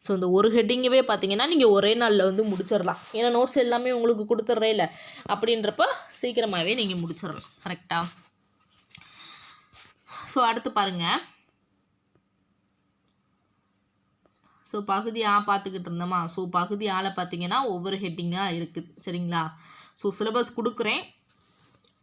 ஸோ இந்த ஒரு ஹெட்டிங்கவே பார்த்தீங்கன்னா நீங்கள் ஒரே நாளில் வந்து முடிச்சிடலாம். ஏன்னா நோட்ஸ் எல்லாமே உங்களுக்கு கொடுத்துட்றே இல்லை. அப்படின்றப்ப சீக்கிரமாகவே நீங்கள் முடிச்சிடலாம். கரெக்டாக. ஸோ அடுத்து பாருங்கள். ஸோ பகுதி ஆ பார்த்துக்கிட்டு இருந்தோமா. ஸோ பகுதி ஆல பார்த்தீங்கன்னா ஒவ்வொரு ஹெட்டிங்காக இருக்குது. சரிங்களா. ஸோ சிலபஸ் கொடுக்குறேன்,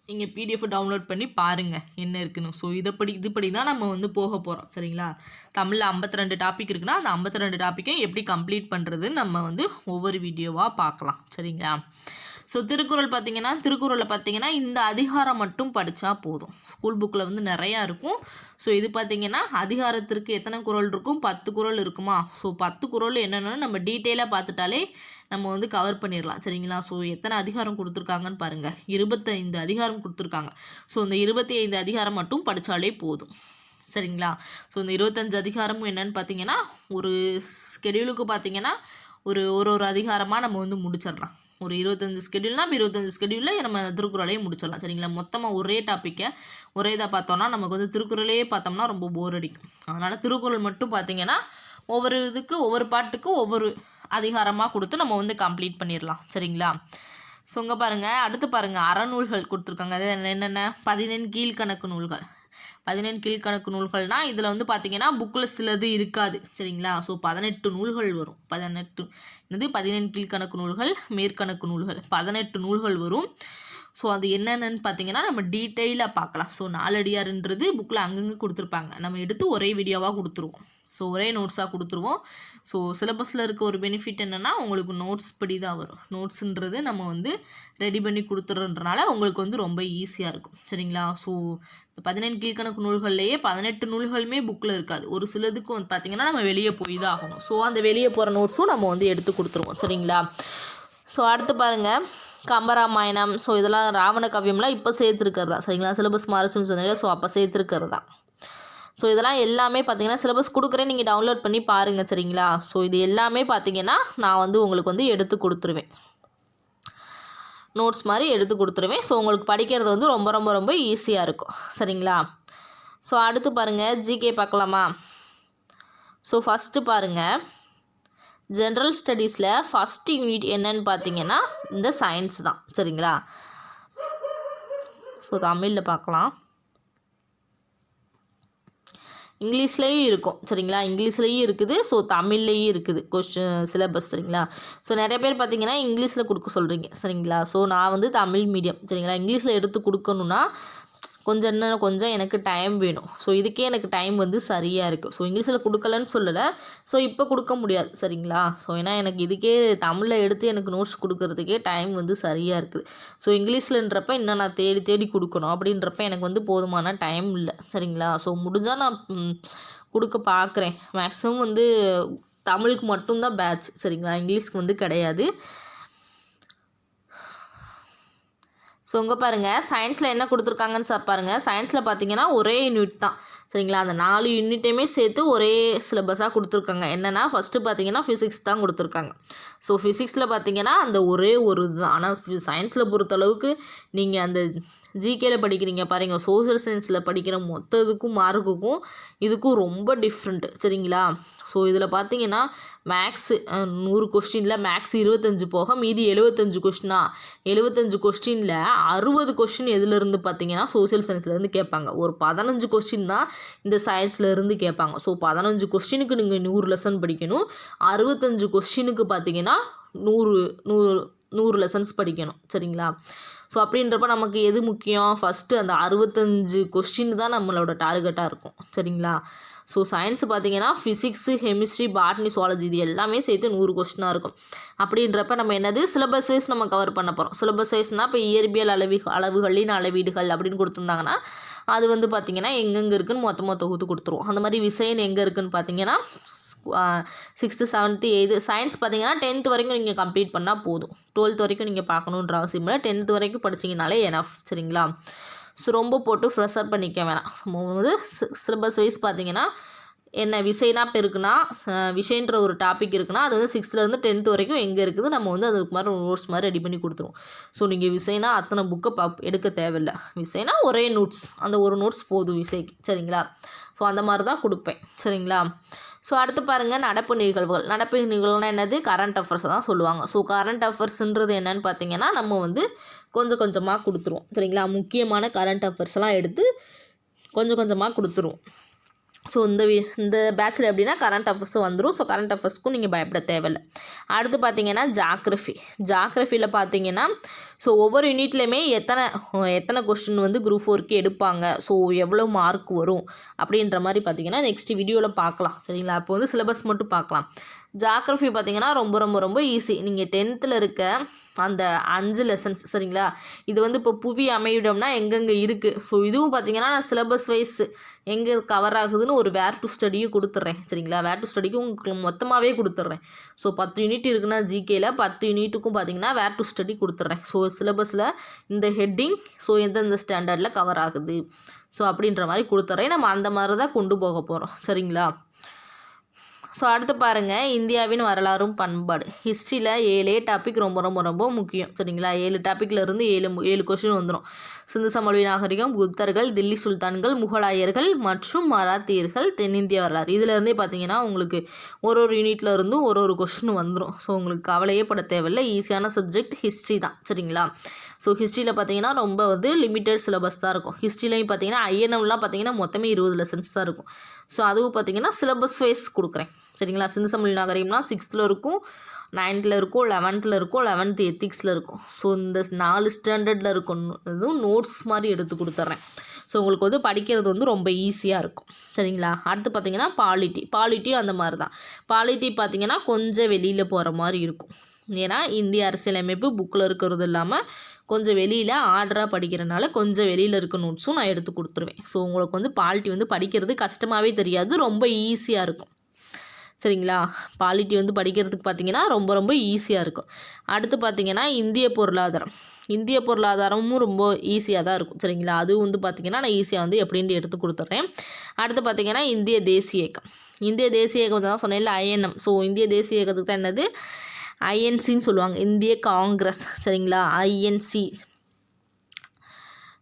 நீங்கள் பிடிஎஃப் டவுன்லோட் பண்ணி பாருங்கள் என்ன இருக்குன்னு. ஸோ இதுபடி தான் நம்ம வந்து போக போகிறோம். சரிங்களா. தமிழில் 52 டாபிக் இருக்குன்னா அந்த 52 டாப்பிக்கையும் எப்படி கம்ப்ளீட் பண்ணுறதுன்னு நம்ம வந்து ஒவ்வொரு வீடியோவாக பார்க்கலாம். சரிங்களா. ஸோ திருக்குறள் திருக்குறளில் பார்த்தீங்கன்னா இந்த அதிகாரம் மட்டும் படித்தா போதும். ஸ்கூல் புக்கில் வந்து நிறையா இருக்கும். ஸோ இது பார்த்தீங்கன்னா அதிகாரத்திற்கு எத்தனை குறள் இருக்கும்? 10 குறள் இருக்குமா. ஸோ 10 குறள் என்னென்னு நம்ம டீட்டெயிலாக பார்த்துட்டாலே நம்ம வந்து கவர் பண்ணிடலாம். சரிங்களா. ஸோ எத்தனை அதிகாரம் கொடுத்துருக்காங்கன்னு பாருங்கள். 25 அதிகாரம் கொடுத்துருக்காங்க. ஸோ இந்த 25 அதிகாரம் மட்டும் படித்தாலே போதும். சரிங்களா. ஸோ இந்த 25 அதிகாரமும் என்னென்னு பார்த்தீங்கன்னா ஒரு ஸ்கெடியூலுக்கு பார்த்தீங்கன்னா ஒரு அதிகாரமாக நம்ம வந்து முடிச்சிடலாம். ஒரு 25 ஸ்கெடியூல்னா 25 ஸ்கெடியூலில் நம்ம திருக்குறளையே முடிச்சிடலாம். சரிங்களா. மொத்தமாக ஒரே டாப்பிக்கை ஒரே இதாக பார்த்தோன்னா நமக்கு வந்து திருக்குறளே பார்த்தோம்னா ரொம்ப போர் அடிக்கும். அதனால் திருக்குறள் மட்டும் பார்த்தீங்கன்னா ஒவ்வொரு பாட்டுக்கு ஒவ்வொரு அதிகாரமாக கொடுத்து நம்ம வந்து கம்ப்ளீட் பண்ணிடலாம். சரிங்களா. ஸோ இங்கே பாருங்கள். அடுத்து பாருங்கள், அறநூல்கள் கொடுத்துருக்காங்க. அது என்னென்ன? 14 கீழ்கணக்கு நூல்கள். 14 கீழ்கணக்கு நூல்கள்னால் இதில் வந்து பார்த்திங்கன்னா புக்கில் சிலது இருக்காது. சரிங்களா. ஸோ 18 நூல்கள் வரும். 14 கீழ்கணக்கு நூல்கள், மேற்கணக்கு நூல்கள், 18 நூல்கள் வரும். ஸோ அது என்னென்னு பார்த்தீங்கன்னா நம்ம டீட்டெயிலாக பார்க்கலாம். ஸோ நாலடியார்ன்றது புக்கில் அங்கங்கே கொடுத்துருப்பாங்க. நம்ம எடுத்து ஒரே வீடியோவாக கொடுத்துருவோம். ஸோ ஒரே நோட்ஸாக கொடுத்துருவோம். ஸோ சிலபஸில் இருக்க ஒரு பெனிஃபிட் என்னென்னா உங்களுக்கு நோட்ஸ் படி தான் வரும். நோட்ஸுன்றது நம்ம வந்து ரெடி பண்ணி கொடுத்துறதுனால உங்களுக்கு வந்து ரொம்ப ஈஸியாக இருக்கும். சரிங்களா. ஸோ இந்த 14 கீழ்கணக்கு நூல்கள்லேயே 18 நூல்களுமே புக்கில் இருக்காது. ஒரு சிலதுக்கு வந்து பார்த்திங்கன்னா நம்ம வெளியே போய் தான் ஆகணும். ஸோ அந்த வெளியே போகிற நோட்ஸும் நம்ம வந்து எடுத்து கொடுத்துருவோம். சரிங்களா. ஸோ அடுத்து பாருங்கள், கம்பராமாயணம். ஸோ இதெல்லாம் ராவண கவியம்லாம் இப்போ சேர்த்துருக்கிறது தான். சரிங்களா. சிலபஸ் மாறுச்சுன்னு சொன்னீங்க. ஸோ அப்போ சேர்த்துருக்கிறது தான். ஸோ இதெல்லாம் எல்லாமே பார்த்தீங்கன்னா சிலபஸ் கொடுக்குறேன், நீங்கள் டவுன்லோட் பண்ணி பாருங்கள். சரிங்களா. ஸோ இது எல்லாமே பார்த்தீங்கன்னா நான் வந்து உங்களுக்கு வந்து எடுத்து கொடுத்துருவேன். நோட்ஸ் மாதிரி எடுத்து கொடுத்துருவேன். ஸோ உங்களுக்கு படிக்கிறது வந்து ரொம்ப ரொம்ப ரொம்ப ஈஸியாக இருக்கும். சரிங்களா. ஸோ அடுத்து பாருங்கள், ஜிகே பார்க்கலாமா. ஸோ ஃபஸ்ட்டு பாருங்கள், ஜென்ரல் ஸ்டடீஸில் ஃபஸ்ட் யூனிட் என்னன்னு பார்த்தீங்கன்னா இந்த சயின்ஸ் தான். சரிங்களா. ஸோ தமிழில் பார்க்கலாம். இங்கிலீஷ்லேயும் இருக்கும். சரிங்களா. இங்கிலீஷ்லேயும் இருக்குது. ஸோ தமிழ்லேயும் இருக்குது சிலபஸ். சரிங்களா. ஸோ நிறைய பேர் பார்த்தீங்கன்னா இங்கிலீஷில் கொடுக்க சொல்கிறீங்க. சரிங்களா. ஸோ நான் வந்து தமிழ் மீடியம். சரிங்களா. இங்கிலீஷில் எடுத்து கொடுக்கணுன்னா கொஞ்சம் எனக்கு டைம் வேணும். ஸோ இதுக்கே எனக்கு டைம் வந்து சரியாக இருக்குது. ஸோ இங்கிலீஷில் கொடுக்கலன்னு சொல்லலை. ஸோ இப்போ கொடுக்க முடியாது. சரிங்களா. ஸோ ஏன்னா எனக்கு இதுக்கே தமிழில் எடுத்து எனக்கு நோட்ஸ் கொடுக்கறதுக்கே டைம் வந்து சரியாக இருக்குது. ஸோ இங்கிலீஷ்லன்றப்ப இன்னும் நான் தேடி தேடி கொடுக்கணும். அப்படின்றப்ப எனக்கு வந்து போதுமான டைம் இல்லை. சரிங்களா. ஸோ முடிஞ்சால் நான் கொடுக்க பார்க்குறேன். மேக்ஸிமம் வந்து தமிழுக்கு மட்டும்தான் பேட்ச். சரிங்களா. இங்கிலீஷ்க்கு வந்து கிடையாது. ஸோ இங்கே பாருங்கள், சயின்ஸில் என்ன கொடுத்துருக்காங்கன்னு பாருங்கள். சயின்ஸில் பார்த்தீங்கன்னா ஒரே யூனிட் தான். சரிங்களா. அந்த 4 யூனிட்டையுமே சேர்த்து ஒரே சிலபஸாக கொடுத்துருக்காங்க. என்னென்னா ஃபஸ்ட்டு பார்த்தீங்கன்னா ஃபிசிக்ஸ் தான் கொடுத்துருக்காங்க. ஸோ ஃபிசிக்ஸில் பார்த்தீங்கன்னா அந்த ஒரே ஒரு இதுதான். ஆனால் சயின்ஸில் பொறுத்தளவுக்கு நீங்கள் அந்த ஜிகேல படிக்கிறீங்க பாருங்கள், சோஷியல் சயின்ஸில் படிக்கிற மொத்த இதுக்கும் மார்க்குக்கும் இதுக்கும் ரொம்ப டிஃப்ரெண்ட்டு. சரிங்களா. ஸோ இதில் பார்த்தீங்கன்னா மேக்ஸு 100 கொஸ்டினில் மேக்ஸ் 25 போக மீதி 75 கொஸ்டினா. 75 கொஸ்டினில் 60 கொஸ்டின் எதுலேருந்து பார்த்தீங்கன்னா சோஷியல் சயின்ஸ்லேருந்து கேட்பாங்க. ஒரு 15 கொஸ்டின் தான் இந்த சயின்ஸ்லேருந்து கேட்பாங்க. ஸோ 15 கொஸ்டினுக்கு நீங்கள் 100 லெசன் படிக்கணும். 65 கொஸ்டினுக்கு பார்த்தீங்கன்னா 100 லெசன்ஸ் படிக்கணும். சரிங்களா. ஸோ அப்படின்றப்ப நமக்கு எது முக்கியம்? ஃபஸ்ட்டு அந்த 65 கொஸ்டின் தான் நம்மளோட டார்கெட்டாக இருக்கும். சரிங்களா. ஸோ சயின்ஸ் பார்த்தீங்கன்னா ஃபிசிக்ஸு, கெமிஸ்ட்ரி, பாட்னி, சுவாலஜி இது எல்லாமே சேர்த்து 100 கொஸ்டினாக இருக்கும். அப்படின்றப்ப நம்ம என்னது சிலபஸ் வைஸ் நம்ம கவர் பண்ண போகிறோம். சிலபஸ் வைஸ்னால் இப்போ இயற்பியல் அளவுகளின் அளவீடுகள் அப்படின்னு கொடுத்துருந்தாங்கன்னா அது வந்து பார்த்திங்கன்னா எங்கெங்கே இருக்குதுன்னு மொத்தமாக தொகுத்து கொடுத்துருவோம். அந்த மாதிரி விசைன்னு எங்கே இருக்குதுன்னு பார்த்தீங்கன்னா 6th 7th 8th சயின்ஸ் பார்த்தீங்கன்னா 10th வரைக்கும் நீங்கள் கம்ப்ளீட் பண்ணால் போதும். 12th வரைக்கும் நீங்கள் பார்க்கணுன்ற அவசியம் இல்லை. 10th வரைக்கும் படிச்சிங்கனாலே எனஃப். சரிங்களா. ஸோ ரொம்ப போட்டு ப்ரெஷர் பண்ணிக்க வேணாம். நம்ம வந்து சிலபஸ் வைஸ் பார்த்தீங்கன்னா என்ன விசைனா பெருக்குனா விஷயன்ற ஒரு டாபிக் இருக்குன்னா அது வந்து 6th-லேருந்து 10th வரைக்கும் எங்கே இருக்குது நம்ம வந்து அதுக்கு மாதிரி நோட்ஸ் மாதிரி ரெடி பண்ணி கொடுத்துருவோம். ஸோ நீங்கள் விசைனா அத்தனை புக்கை எடுக்க தேவையில்லை. விசைனா ஒரே நோட்ஸ், அந்த ஒரு நோட்ஸ் போதும் விசைக்கு. சரிங்களா? ஸோ அந்த மாதிரி தான் கொடுப்பேன். சரிங்களா? ஸோ அடுத்து பாருங்கள், நடப்பு நிகழ்வுகள். நடப்பு நிகழ்வுகள்னால் என்னது? கரண்ட் அஃபேர்ஸை தான் சொல்லுவாங்க. ஸோ கரண்ட் அஃபேர்ஸ்ன்றது என்னன்னு பார்த்தீங்கன்னா நம்ம வந்து கொஞ்சம் கொஞ்சமாக கொடுத்துருவோம். சரிங்களா? முக்கியமான கரண்ட் அஃபேர்ஸ்லாம் எடுத்து கொஞ்சம் கொஞ்சமாக கொடுத்துருவோம். ஸோ இந்த பேட்சில் எப்படின்னா கரண்ட் அஃபேர்ஸும் வந்துடும். ஸோ கரண்ட் அஃபேர்ஸ்க்கும் நீங்கள் பயப்பட தேவையில்லை. அடுத்து பார்த்தீங்கன்னா ஜாக்ரஃபியில் பார்த்தீங்கன்னா ஸோ ஒவ்வொரு யூனிட்லேயுமே எத்தனை கொஸ்டின் வந்து குரூப் 4க்கு எடுப்பாங்க, ஸோ எவ்வளோ மார்க் வரும் அப்படின்ற மாதிரி பார்த்தீங்கன்னா நெக்ஸ்ட் வீடியோவில் பார்க்கலாம். சரிங்களா? இப்போ வந்து சிலபஸ் மட்டும் பார்க்கலாம். ஜாக்ரஃபி பார்த்தீங்கன்னா ரொம்ப ரொம்ப ரொம்ப ஈஸி. நீங்கள் 10th இருக்க அந்த 5 லெசன்ஸ். சரிங்களா? இது வந்து இப்போ புவி அமைவிடம்னா எங்கெங்கே இருக்குது. ஸோ இதுவும் பார்த்தீங்கன்னா நான் சிலபஸ் வைஸ் எங்கே கவர் ஆகுதுன்னு ஒரு வேர் டு ஸ்டடியும் கொடுத்துட்றேன். சரிங்களா? வேர் டு ஸ்டடிக்கும் உங்களுக்கு மொத்தமாகவே கொடுத்துட்றேன். ஸோ 10 யூனிட் இருக்குன்னா ஜிகேயில் 10 யூனிட்டுக்கும் பார்த்தீங்கன்னா வேர் டு ஸ்டடி கொடுத்துட்றேன். ஸோ சிலபஸில் இந்த ஹெட்டிங் ஸோ எந்தெந்த ஸ்டாண்டர்டில் கவர் ஆகுது ஸோ அப்படின்ற மாதிரி கொடுத்துட்றேன். நம்ம அந்த மாதிரி தான் கொண்டு போக போகிறோம். சரிங்களா? ஸோ அடுத்து பாருங்கள், இந்தியாவின் வரலாறும் பண்பாடு. ஹிஸ்ட்ரியில் 7 டாபிக் ரொம்ப ரொம்ப ரொம்ப முக்கியம். சரிங்களா? 7 டாப்பிக்கில் இருந்து 7 கொஸ்டின் வந்துடும். சிந்து சமவெளி நாகரிகம், புத்தர்கள், தில்லி சுல்தான்கள், முகலாயர்கள் மற்றும் மராத்தியர்கள், தென்னிந்திய வரலாறு. இதிலேருந்தே பார்த்தீங்கன்னா உங்களுக்கு ஒரு யூனிட்டில் இருந்தும் ஒரு கொஸ்டின் வந்துடும். ஸோ உங்களுக்கு கவலையே பட தேவையில்லை. ஈஸியான சப்ஜெக்ட் ஹிஸ்ட்ரி தான். சரிங்களா? ஸோ ஹிஸ்ட்ரியில் பார்த்தீங்கன்னா ரொம்ப வந்து லிமிட்டட் சிலபஸ் தான் இருக்கும். ஹிஸ்ட்ரிலையும் பார்த்தீங்கன்னா ஐஎன்எம்லாம் பார்த்தீங்கன்னா மொத்தமே 20 லெசன்ஸ் தான் இருக்கும். ஸோ அதுவும் பார்த்தீங்கன்னா சிலபஸ் வைஸ் கொடுக்குறேன். சரிங்களா? சிந்து சமவெளி நாகரிகம்னா 6th இருக்கும், 9th இருக்கும், 11th இருக்கும், 11th எத்திக்ஸில் இருக்கும். ஸோ இந்த 4 ஸ்டாண்டர்டில் இருக்கும் இதுவும் நோட்ஸ் மாதிரி எடுத்து கொடுத்துட்றேன். ஸோ உங்களுக்கு வந்து படிக்கிறது வந்து ரொம்ப ஈஸியாக இருக்கும். சரிங்களா? அடுத்து பார்த்தீங்கன்னா பாலிட்டியும் அந்த மாதிரி தான். பாலிட்டி பார்த்தீங்கன்னா கொஞ்சம் வெளியில் போகிற மாதிரி இருக்கும். ஏன்னா இந்திய அரசியலமைப்பு புக்கில் இருக்கிறது இல்லாமல் கொஞ்சம் வெளியில் ஆர்டராக படிக்கிறனால கொஞ்சம் வெளியில் இருக்க நோட்ஸும் நான் எடுத்து கொடுத்துருவேன். ஸோ உங்களுக்கு வந்து பாலிட்டி வந்து படிக்கிறது கஷ்டமாகவே தெரியாது, ரொம்ப ஈஸியாக இருக்கும். சரிங்களா? பாலிட்டி வந்து படிக்கிறதுக்கு பார்த்தீங்கன்னா ரொம்ப ரொம்ப ஈஸியாக இருக்கும். அடுத்து பார்த்தீங்கன்னா இந்திய பொருளாதாரமும் ரொம்ப ஈஸியாக தான் இருக்கும். சரிங்களா? அதுவும் வந்து பார்த்திங்கன்னா நான் ஈஸியாக வந்து எப்படின்னு எடுத்து கொடுத்துட்றேன். அடுத்து பார்த்திங்கன்னா இந்திய தேசிய இயக்கம் தான் சொன்னேன்ல ஐஎன்எம். ஸோ இந்திய தேசிய இயக்கத்துக்கு தான் என்னது ஐஎன்சின்னு சொல்லுவாங்க, இந்திய காங்கிரஸ். சரிங்களா? ஐஎன்சி.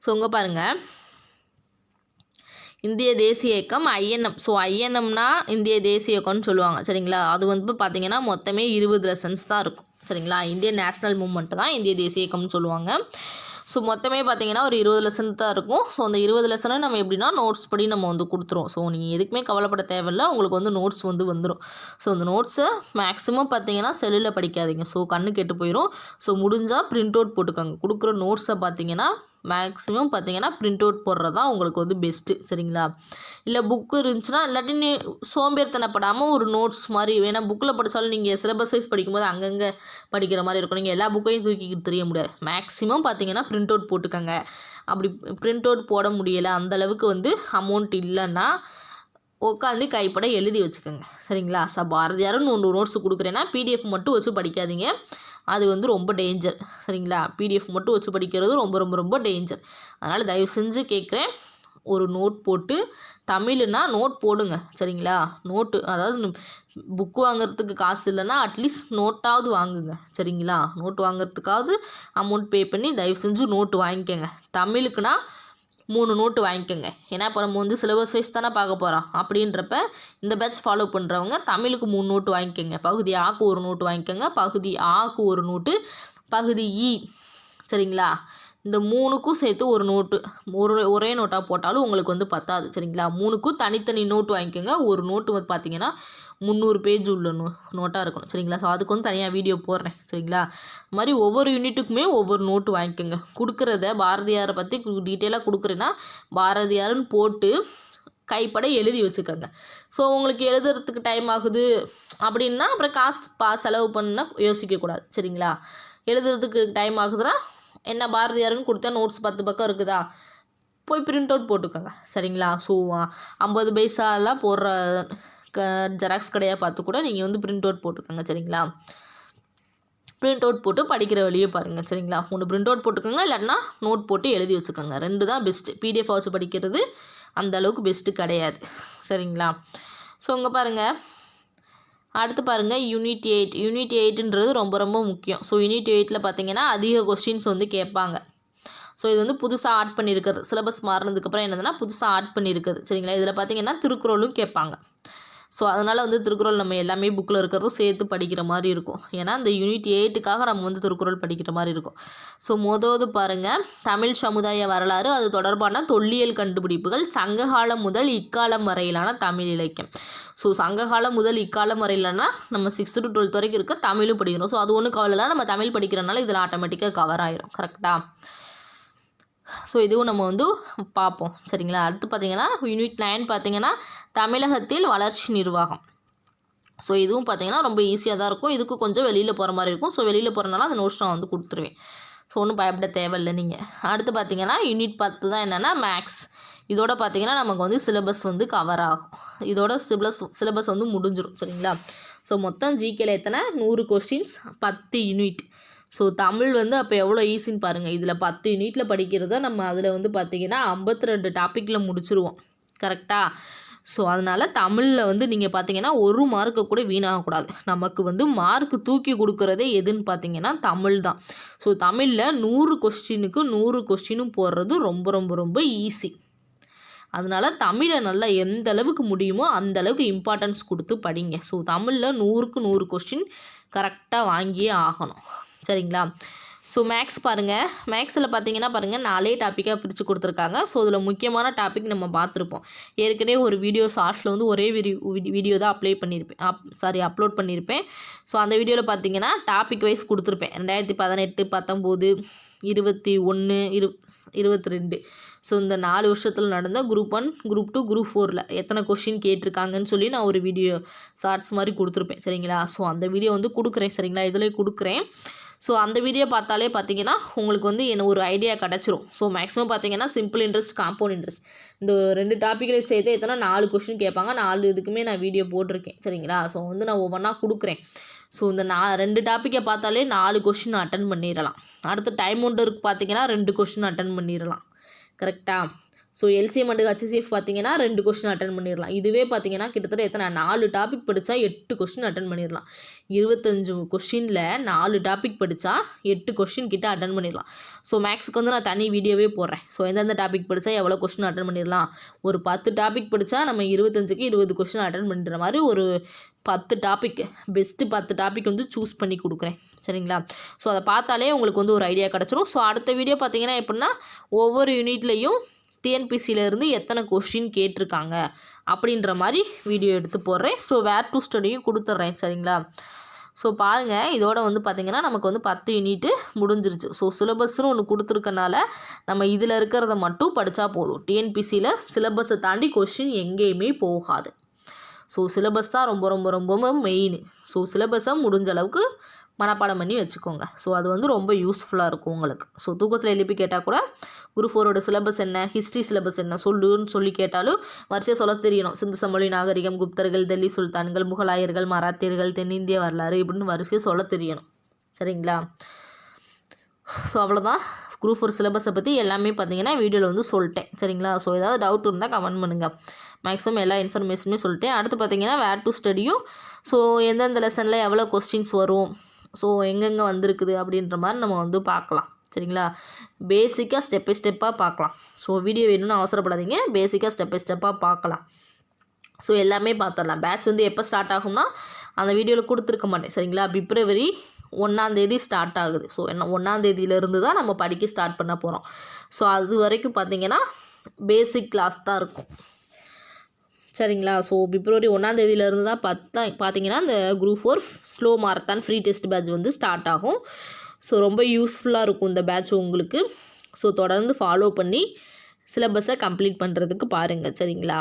ஸோ இங்கே பாருங்கள், இந்திய தேசிய இயக்கம் ஐஎன்எம். ஸோ ஐஎன்எம்னா இந்திய தேசிய இயக்கம்னு சொல்லுவாங்க. சரிங்களா? அது வந்து பார்த்திங்கன்னா மொத்தமே 20 லெசன்ஸ் தான் இருக்கும். சரிங்களா? இந்தியன் நேஷ்னல் மூவ்மெண்ட் தான் இந்திய தேசிய இயக்கம்னு சொல்லுவாங்க. ஸோ மொத்தமே பார்த்திங்கன்னா ஒரு 20 லெசன் தான் இருக்கும். ஸோ அந்த 20 லெசனை நம்ம எப்படின்னா நோட்ஸ் படி நம்ம வந்து கொடுத்துருவோம். ஸோ நீங்கள் எதுக்குமே கவலைப்பட தேவையில்லை, உங்களுக்கு வந்து நோட்ஸ் வந்து வந்துடும். ஸோ அந்த நோட்ஸை மேக்ஸிமம் பார்த்திங்கன்னா செல்லில் படிக்காதீங்க. ஸோ கண்ணு கெட்டு போயிடும். ஸோ முடிஞ்சால் பிரிண்ட் அவுட் போட்டுக்கோங்க. கொடுக்குற நோட்ஸை பார்த்திங்கன்னா மேக்ஸிமம் பார்த்திங்கன்னா பிரிண்ட் அவுட் போடுறது தான் உங்களுக்கு வந்து பெஸ்ட்டு. சரிங்களா? இல்லை புக்கு இருந்துச்சுன்னா இல்லாட்டி நீ சோம்பேறித்தனப்படாமல் ஒரு நோட்ஸ் மாதிரி, ஏன்னா புக்கில் படித்தாலும் நீங்கள் சிலபஸ் வைஸ் படிக்கும்போது அங்கங்கே படிக்கிற மாதிரி இருக்கும். நீங்கள் எல்லா புக்கையும் தூக்கிக்கிட்டு தெரிய முடியாது. மேக்ஸிமம் பார்த்திங்கன்னா பிரிண்ட் அவுட் போட்டுக்கோங்க. அப்படி பிரிண்ட் அவுட் போட முடியலை, அந்தளவுக்கு வந்து அமௌண்ட் இல்லைன்னா உட்காந்து கைப்பட எழுதி வச்சுக்கோங்க. சரிங்களா? பாரதியாருன்னு ஒன்று நோட்ஸ் கொடுக்குறேன்னா பிடிஎஃப் மட்டும் வச்சு படிக்காதீங்க, அது வந்து ரொம்ப டேஞ்சர். சரிங்களா? பிடிஎஃப் மட்டும் வச்சு படிக்கிறது ரொம்ப ரொம்ப ரொம்ப டேஞ்சர். அதனால் தயவு செஞ்சு கேட்குறேன், ஒரு நோட் போட்டு தமிழ்னா நோட் போடுங்க. சரிங்களா? நோட்டு, அதாவது புக்கு வாங்குறதுக்கு காசு இல்லைன்னா அட்லீஸ்ட் நோட்டாவது வாங்குங்க. சரிங்களா? நோட்டு வாங்குறதுக்காவது அமௌண்ட் பே பண்ணி தயவு செஞ்சு நோட்டு வாங்கிக்கோங்க. தமிழுக்குன்னா 3 நோட்டு வாங்கிக்கோங்க. ஏன்னா இப்போ நம்ம வந்து சிலபஸ் வைஸ் தானே பார்க்க போகிறோம். அப்படின்றப்ப இந்த பேட்ச் ஃபாலோ பண்ணுறவங்க தமிழுக்கு 3 நோட்டு வாங்கிக்கோங்க. பகுதி ஆக்கு ஒரு நோட்டு வாங்கிக்கோங்க, பகுதி ஆக்கு ஒரு நோட்டு, பகுதி இ. சரிங்களா? இந்த 3க்கும் சேர்த்து ஒரு நோட்டு, ஒரே நோட்டாக போட்டாலும் உங்களுக்கு வந்து பத்தாது. சரிங்களா? 3க்கும் தனித்தனி நோட்டு வாங்கிக்கோங்க. ஒரு நோட்டு வந்து பார்த்திங்கன்னா 300 பேஜ் உள்ள நோட்டாக இருக்கணும். சரிங்களா? ஸோ அதுக்கு வந்து தனியாக வீடியோ போடுறேன். சரிங்களா? இது மாதிரி ஒவ்வொரு யூனிட்டுக்குமே ஒவ்வொரு நோட்டு வாங்கிக்கோங்க. கொடுக்குறத பாரதியாரை பற்றி டீட்டெயிலாக கொடுக்குறேன்னா பாரதியாருன்னு போட்டு கைப்பட எழுதி வச்சுக்கோங்க. ஸோ உங்களுக்கு எழுதுறதுக்கு டைம் ஆகுது அப்படின்னா அப்புறம் காசு செலவு பண்ணா யோசிக்கக்கூடாது. சரிங்களா? எழுதுறதுக்கு டைம் ஆகுதுன்னா என்ன பாரதியாருன்னு கொடுத்தா நோட்ஸ் 10 பக்கம் இருக்குதா, போய் பிரிண்ட் அவுட் போட்டுக்கோங்க. சரிங்களா? ஸோ 50 பைசாலாம் போடுற ஜெராக்ஸ் கடையாக பார்த்து கூட நீங்கள் வந்து பிரிண்ட் அவுட் போட்டுக்கோங்க. சரிங்களா? பிரிண்ட் அவுட் போட்டு படிக்கிற வழியே பாருங்கள். சரிங்களா? ஒன்று பிரிண்ட் அவுட் போட்டுக்கோங்க, இல்லைன்னா நோட் போட்டு எழுதி வச்சுக்கோங்க. 2 தான் பெஸ்ட்டு. பிடிஎஃப் வச்சு படிக்கிறது அந்த அளவுக்கு பெஸ்ட்டு கிடையாது. சரிங்களா? ஸோ இங்கே பாருங்கள், அடுத்து பாருங்கள் யூனிட் 8. யூனிட் 8ன்றது ரொம்ப ரொம்ப முக்கியம். ஸோ யூனிட் 8ல் பார்த்தீங்கன்னா அதிக கொஸ்டின்ஸ் வந்து கேட்பாங்க. ஸோ இது வந்து புதுசாக ஆட் பண்ணியிருக்கிறது, சிலபஸ் மாறினதுக்கப்புறம் என்னதுன்னா புதுசாக ஆட் பண்ணியிருக்குது. சரிங்களா, இதில் பார்த்தீங்கன்னா திருக்குறளும் கேட்பாங்க. ஸோ அதனால் வந்து திருக்குறள் நம்ம எல்லாமே புக்கில் இருக்கிறதும் சேர்த்து படிக்கிற மாதிரி இருக்கும். ஏன்னா இந்த யூனிட் 8க்காக நம்ம வந்து திருக்குறள் படிக்கிற மாதிரி இருக்கும். ஸோ மொதல் பாருங்கள், தமிழ் சமுதாய வரலாறு, அது தொடர்பான தொல்லியல் கண்டுபிடிப்புகள், சங்ககாலம் முதல் இக்காலம் வரையிலான தமிழ் இலக்கியம். ஸோ சங்ககாலம் முதல் இக்காலம் வரையிலானா நம்ம 6th to 12th வரைக்கும் இருக்க தமிழும் படிக்கிறோம். ஸோ அது ஒன்றும் கவலை இல்லை, நம்ம தமிழ் படிக்கிறனால இதில் ஆட்டோமேட்டிக்காக கவர் ஆயிரும். கரெக்டாக? ஸோ இதுவும் நம்ம வந்து பார்ப்போம். சரிங்களா, அடுத்து பார்த்தீங்கன்னா யூனிட் 9 பார்த்தீங்கன்னா தமிழகத்தில் வளர்ச்சி நிர்வாகம். ஸோ இதுவும் பார்த்தீங்கன்னா ரொம்ப ஈஸியாக தான் இருக்கும். இதுக்கு கொஞ்சம் வெளியில் போகிற மாதிரி இருக்கும். ஸோ வெளியில் போகிறனால அந்த நோட்ஸ் நான் வந்து கொடுத்துருவேன். ஸோ ஒன்றும் பயப்பட தேவையில்லை நீங்கள். அடுத்து பார்த்தீங்கன்னா யூனிட் 10 தான் என்னென்னா மேக்ஸ். இதோட பார்த்தீங்கன்னா நமக்கு வந்து சிலபஸ் வந்து கவர் ஆகும். இதோட சிலபஸ் வந்து முடிஞ்சிடும். சரிங்களா, ஸோ மொத்தம் ஜிகேல எத்தனை 100 கொஸ்டின்ஸ், 10 யூனிட். ஸோ தமிழ் வந்து அப்போ எவ்வளோ ஈஸின்னு பாருங்கள். இதில் 10 யூனிட்டில் படிக்கிறத நம்ம அதில் வந்து பார்த்திங்கன்னா 52 டாப்பிக்கில் முடிச்சிருவோம். கரெக்டாக? ஸோ அதனால் தமிழில் வந்து நீங்கள் பார்த்தீங்கன்னா ஒரு மார்க்கை கூட வீணாகக்கூடாது. நமக்கு வந்து மார்க்கு தூக்கி கொடுக்குறதே எதுன்னு பார்த்தீங்கன்னா தமிழ் தான். ஸோ தமிழில் 100 கொஸ்டினுக்கு 100 கொஸ்டினும் போடுறது ரொம்ப ரொம்ப ரொம்ப ஈஸி. அதனால் தமிழை நல்லா எந்த அளவுக்கு முடியுமோ அந்த அளவுக்கு இம்பார்ட்டன்ஸ் கொடுத்து படிங்க. ஸோ தமிழில் 100க்கு 100 கொஸ்டின் கரெக்டாக வாங்கியே ஆகணும். சரிங்களா, ஸோ மேக்ஸ் பாருங்கள். மேக்ஸில் பார்த்தீங்கன்னா பாருங்கள் 4 டாப்பிக்காக பிரித்து கொடுத்துருக்காங்க. ஸோ இதில் முக்கியமான டாபிக் நம்ம பார்த்துருப்போம். ஏற்கனவே ஒரு வீடியோ ஷார்ட்ஸில் வந்து ஒரே வீடியோ தான் அப்லோட் பண்ணியிருப்பேன். ஸோ அந்த வீடியோவில் பார்த்தீங்கன்னா டாபிக் வைஸ் கொடுத்துருப்பேன். 2018, 19, 21, 22. ஸோ இந்த 4 வருஷத்தில் நடந்த குரூப் 1, குரூப் 2, குரூப் 4ல் எத்தனை கொஷின் கேட்டிருக்காங்கன்னு சொல்லி நான் ஒரு வீடியோ ஷார்ட்ஸ் மாதிரி கொடுத்துருப்பேன். சரிங்களா, ஸோ அந்த வீடியோ வந்து கொடுக்குறேன். சரிங்களா, இதில் கொடுக்குறேன். ஸோ அந்த வீடியோ பார்த்தாலே பார்த்தீங்கன்னா உங்களுக்கு வந்து என்ன ஒரு ஐடியா கிடச்சிரும். ஸோ மேக்ஸிமம் பார்த்தீங்கன்னா சிம்பிள் இன்ட்ரெஸ்ட், காம்பவுண்ட் இன்ட்ரெஸ்ட், இந்த 2 டாப்பிக்லேயும் சேர்த்து எத்தனை 4 கொஷின் கேட்பாங்க. 4 இதுக்குமே நான் வீடியோ போட்டிருக்கேன். சரிங்களா, ஸோ வந்து நான் ஒவ்வொன்றா கொடுக்குறேன். ஸோ இந்த 2 டாப்பிக்கை பார்த்தாலே 4 கொஷின் அட்டன் பண்ணிடலாம். அடுத்த டைம் ஒன்றுக்கு பார்த்தீங்கன்னா 2 கொஷின் அட்டன் பண்ணிடலாம். கரெக்டாக? ஸோ எல்சிஎம் அண்ட் ஹச்சிஎஃப் பார்த்தீங்கன்னா 2 கொஸ்டின் அட்டன் பண்ணிடலாம். இதுவே பார்த்தீங்கன்னா கிட்டத்தட்ட எத்தனை 4 டாபிக் படித்தா 8 கொஸ்டின் அட்டன் பண்ணிடலாம். 25 கொஸ்டினில் 4 டாபிக் படித்தா 8 கொஸ்டின் கிட்ட அட்டன் பண்ணிடலாம். ஸோ மேக்ஸுக்கு வந்து நான் தனி வீடியோவே போடுறேன். ஸோ எந்தெந்த டாபிக் படித்தா எவ்வளோ கொஸ்டின் அட்டன் பண்ணிடலாம். ஒரு 10 டாபிக் படித்தா நம்ம 25க்கு 20 கொஸ்டின் அட்டன் பண்ணுற மாதிரி ஒரு 10 டாபிக், பெஸ்ட்டு 10 டாபிக் வந்து சூஸ் பண்ணி கொடுக்குறேன். சரிங்களா, ஸோ அதை பார்த்தாலே உங்களுக்கு வந்து ஒரு ஐடியா கிடச்சிரும். ஸோ அடுத்த வீடியோ பார்த்தீங்கன்னா எப்படின்னா ஒவ்வொரு யூனிட்லேயும் டிஎன்பிசியிலேருந்து எத்தனை கொஷின் கேட்டிருக்காங்க அப்படின்ற மாதிரி வீடியோ எடுத்து போடுறேன். ஸோ வேர் டு ஸ்டடியும் கொடுத்துட்றேன். சரிங்களா, ஸோ பாருங்கள், இதோட வந்து பார்த்திங்கன்னா நமக்கு வந்து 10 யூனிட்டு முடிஞ்சிருச்சு. ஸோ சிலபஸ்ன்னு ஒன்று கொடுத்துருக்கனால நம்ம இதில் இருக்கிறத மட்டும் படித்தா போதும். டிஎன்பிசியில் சிலபஸை தாண்டி கொஷின் எங்கேயுமே போகாது. ஸோ சிலபஸ் தான் ரொம்ப ரொம்ப ரொம்ப மெயின். ஸோ சிலபஸை முடிஞ்ச அளவுக்கு மனப்பாடம் பண்ணி வச்சுக்கோங்க. ஸோ அது வந்து ரொம்ப யூஸ்ஃபுல்லாக இருக்கும் உங்களுக்கு. ஸோ தூக்கத்தில் எழுப்பி கேட்டால் கூட குரூப் 4ஓட சிலபஸ் என்ன, ஹிஸ்ட்ரி சிலபஸ் என்ன சொல்லுன்னு சொல்லி கேட்டாலும் வரிசையாக சொல்ல தெரியணும். சிந்து சமவெளி நாகரிகம், குப்தர்கள், டெல்லி சுல்தான்கள், முகலாயர்கள், மராத்தியர்கள், தென்னிந்திய வரலாறு இப்படின்னு வரிசையாக சொல்ல தெரியணும். சரிங்களா, ஸோ அவ்வளோதான். குரூப் 4 சிலபஸை பற்றி எல்லாமே பார்த்தீங்கன்னா வீடியோவில் வந்து சொல்லிட்டேன். சரிங்களா, ஸோ ஏதாவது டவுட் இருந்தால் கமெண்ட் பண்ணுங்கள். மேக்ஸிமம் எல்லா இன்ஃபர்மேஷனுமே சொல்லிட்டேன். அடுத்து பார்த்தீங்கன்னா வேர் டு ஸ்டடியும், ஸோ எந்தெந்த லெசனில் எவ்வளோ கொஸ்டின்ஸ் வரும், ஸோ எங்கெங்கே வந்திருக்குது அப்படின்ற மாதிரி நம்ம வந்து பார்க்கலாம். சரிங்களா, பேசிக்காக ஸ்டெப் பை ஸ்டெப்பாக பார்க்கலாம். ஸோ வீடியோ வேணும்னு அவசரப்படாதீங்க, பேசிக்காக ஸ்டெப் பை ஸ்டெப்பாக பார்க்கலாம். ஸோ எல்லாமே பார்த்துடலாம். பேட்ச் வந்து எப்போ ஸ்டார்ட் ஆகும்னா அந்த வீடியோவில் கொடுத்துருக்க மாட்டேன். சரிங்களா, பிப்ரவரி 1 ஸ்டார்ட் ஆகுது. ஸோ என்ன 1 தான் நம்ம படிக்க ஸ்டார்ட் பண்ண போகிறோம். ஸோ அது வரைக்கும் பார்த்திங்கன்னா பேசிக் கிளாஸ் தான் இருக்கும். சரிங்களா, ஸோ பிப்ரவரி 1 தான் பார்த்தீங்கன்னா இந்த group 4 slow marathon free test batch வந்து ஸ்டார்ட் ஆகும். ஸோ ரொம்ப யூஸ்ஃபுல்லாக இருக்கும் இந்த பேட்ச் உங்களுக்கு. ஸோ தொடர்ந்து ஃபாலோ பண்ணி சிலபஸை கம்ப்ளீட் பண்ணுறதுக்கு பாருங்கள். சரிங்களா,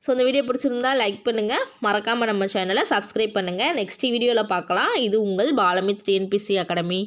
ஸோ இந்த வீடியோ பிடிச்சிருந்தா லைக் பண்ணுங்கள், மறக்காமல் நம்ம சேனலை சப்ஸ்கிரைப் பண்ணுங்கள். நெக்ஸ்ட் வீடியோவில் பார்க்கலாம். இது உங்கள் பாலமித் டிஎன்பிசி அகாடமி.